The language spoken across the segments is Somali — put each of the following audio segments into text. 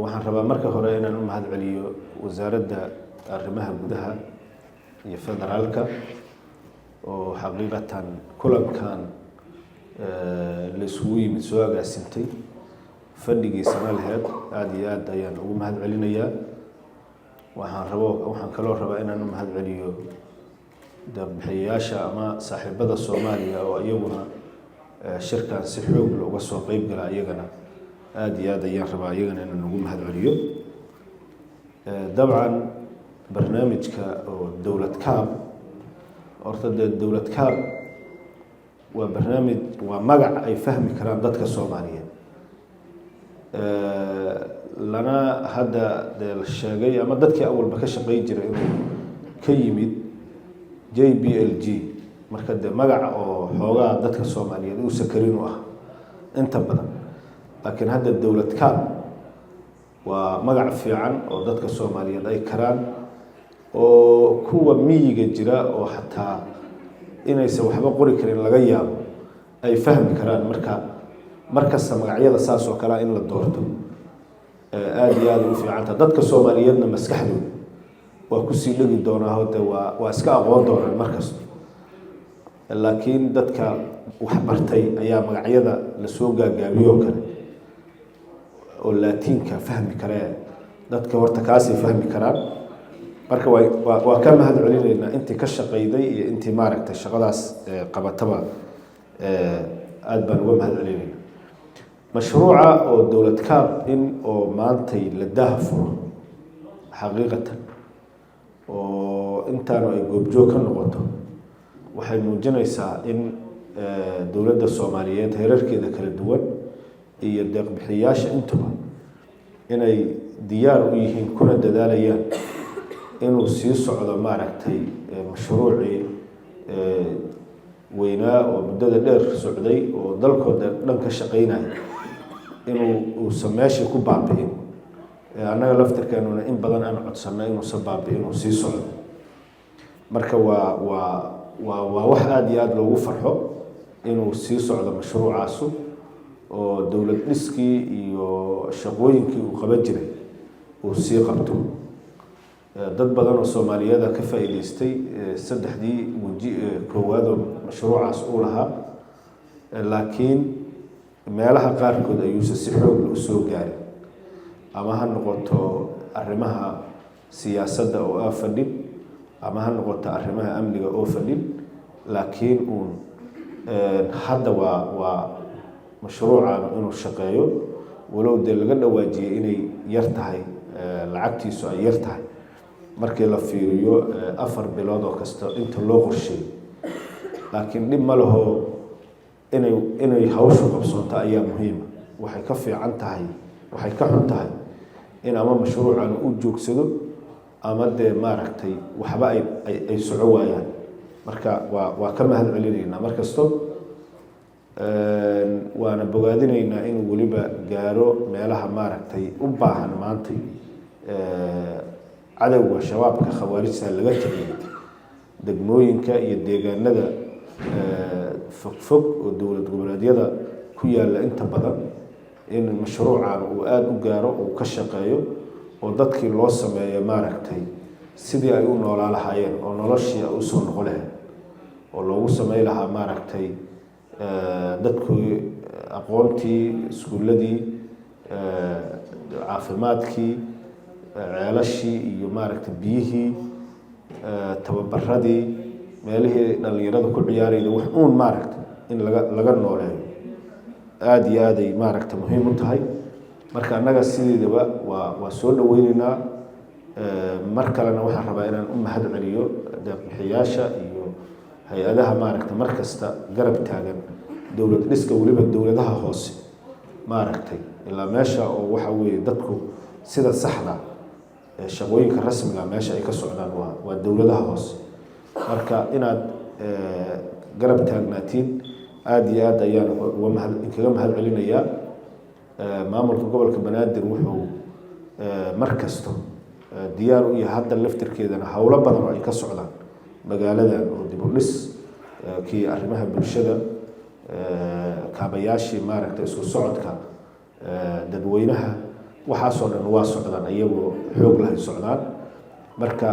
waxaan rabaa marka hore inaan u mahad celiyo wasaaradda arrimaha gudaha iyo federaalka oo xaqiiqatan kulankan la isugu yimid soo agaasintay fadhigiisana lahayd aad iyo aad ayaan ugu mahad celinayaa. waxaan kaloo rabaa inaan u mahad celiyo darbixiyaasha ama saaxiibada Soomaaliya oo iyaguna shirkan si xoog leh uga soo qayb galay iyagana aad iyo aad ayaan rabaa iyagana inaan ugu mahad celiyo. dabcan barnaamijka oo dawlad kaab horta dawlad kaab waa barnaamij waa magac ay fahmi karaan dadka Soomaaliyeed lana hadda la sheegay ama dadkii awalba ka shaqeyn jiray inuu ka yimid JBLG marka magac oo xoogaa dadka Soomaaliyeed uu sakarin u ah inta badan. laakiin hadda dawlad kaab waa magac fiican oo dadka Soomaaliyeed ay karaan oo kuwa miyiga jira oo xataa inaysan waxba qori karin laga yaabo ay fahmi karaan markasta magacyada saas oo kale in la doorto aad iyo aad u fiicanta dadka Soomaaliyeedna maskaxdooda waa ku sii dhigi doonaa hada waa iska aqoon doonaan markasta. laakiin dadka wax bartay ayaa magacyada la soo gaagaabiyo kale oo laatiinka fahmi kareen dadka horta kaasi fahmi karaan. marka waa ka mahad celinaynaa intii ka shaqeyday iyo intii maaragtay shaqadaas qabataba aad baan uga mahad celinaynaa. mashruuca oo dawlad kaab in oo maantay la daahfuro xaqiiqatan oo intaanu ay goobjoog ka noqoto waxay muujinaysaa in dawladda Soomaaliyeed heerarkeeda kala duwan iyo deeq-bixiyaasha intuba inay diyaar u yihiin kuna dadaalayaan inuu sii socdo maaragtay mashruucii weynaa oo muddada dheer socday oo dalkooda dhan ka shaqeynaya inuu meeshii ku baabi'in annaga laftirkeenuna in badan aan codsanno inuusan baabi'in uu sii socdo. marka waa wax aad iyo aad loogu farxo inuu sii socdo mashruucaasu oo dawlad dhiskii iyo shaqooyinkii uu qaban jiray uu sii qabto. dad badan oo Soomaaliyeed ka faa'iideystay saddexdii waji koowaad oo mashruucaas uu lahaa laakiin meelaha qaarkood ayuusan si xoog leh u soo gaarin ama ha noqoto arrimaha siyaasadda oo fadhin ama ha noqoto arrimaha amniga oo fadhin. laakiin hadda waa mashruucan inuu shaqeeyo walow dee laga dhawaajiyay inay yar tahay lacagtiisu ay yar tahay markii la fiiriyo 4 bilood oo kasta inta loo qorsheeyay. laakiin dhib ma laho inay hawshu qabsoonto ayaa muhiim waxay ka fiican tahay waxay ka xun tahay in ama mashruucan uu joogsado ama dee maaragtay waxba ay soco waayaan. marka waa ka mahad celinaynaa markasto waana bogaadinaynaa inuu weliba gaaro meelaha maaragtay u baahan maanta cadawga shabaabka khawaarijta laga tagay degmooyinka iyo deegaanada fog oo dawlad goboleedyada ku yaala inta badan in mashruucan uu aad u gaaro uu ka shaqeeyo oo dadkii loo sameeyo maaragtay sidii ay u noolaa lahaayeen oo noloshii ay u soo noqon lahayd oo loogu sameey lahaa maaragtay dadkii aqoontii iskuuladii caafimaadkii ceelashii iyo maaragtay biyihii tababaradii meelihii dhalinyarada ku ciyaarayda wax uun maaragtay in laga nooleeyo aad iyo aad ay maaragtay muhiim u tahay. marka annaga sideedaba waa soo dhaweynaynaa. mar kalena waxaan rabaa inaan u mahad celiyo deeq-bixiyaasha iyo hay-adaha maaragtay markasta garab taagan dawlad dhiska weliba dawladaha hoose maaragtay ilaa meesha oo waxa weeye dadku sida saxda shaqooyinka rasmiga meesha ay ka socdaan waa dawladaha hoose. marka inaad garab taagnaatiin aad iyo aad ayaan kaga mahad celinayaa. maamulka gobolka Banaadir wuxuu markasto diyaar u yahay hadda laftirkeedana hawlo badan oo ay ka socdaan magaaladan oo dib u dhis kii arrimaha bulshada kaabayaashii maaragtay isku socodka dadweynaha waxaasoo dhan waa socdaan iyagoo xoog lahay socdaan marka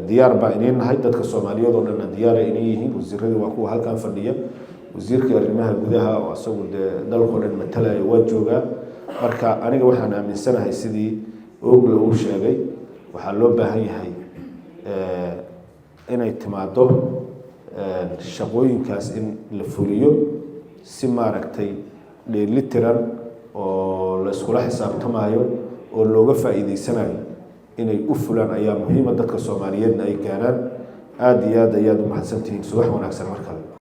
diyaar baa inayn nahay dadka soomaaliyeed oo dhanna diyaara inay yihiin wasiiradii waa kuwa halkan fadhiya wasiirka arrimaha gudaha oo asagu dee dalkoo dhan matalaya waa joogaa marka aniga waxaan aaminsanahay sidii oogla uu sheegay waxaa loo baahan yahay inay timaado shaqooyinkaas in la fuliyo si maaragtay dheelitiran oo la iskula xisaabtamayo oo looga faa'iideysanayo inay u fulaan ayaa muhiima dadka soomaaliyeedna ay gaaraan aada iyo aad ayaad u mahadsantihiin subax wanaagsan mar kale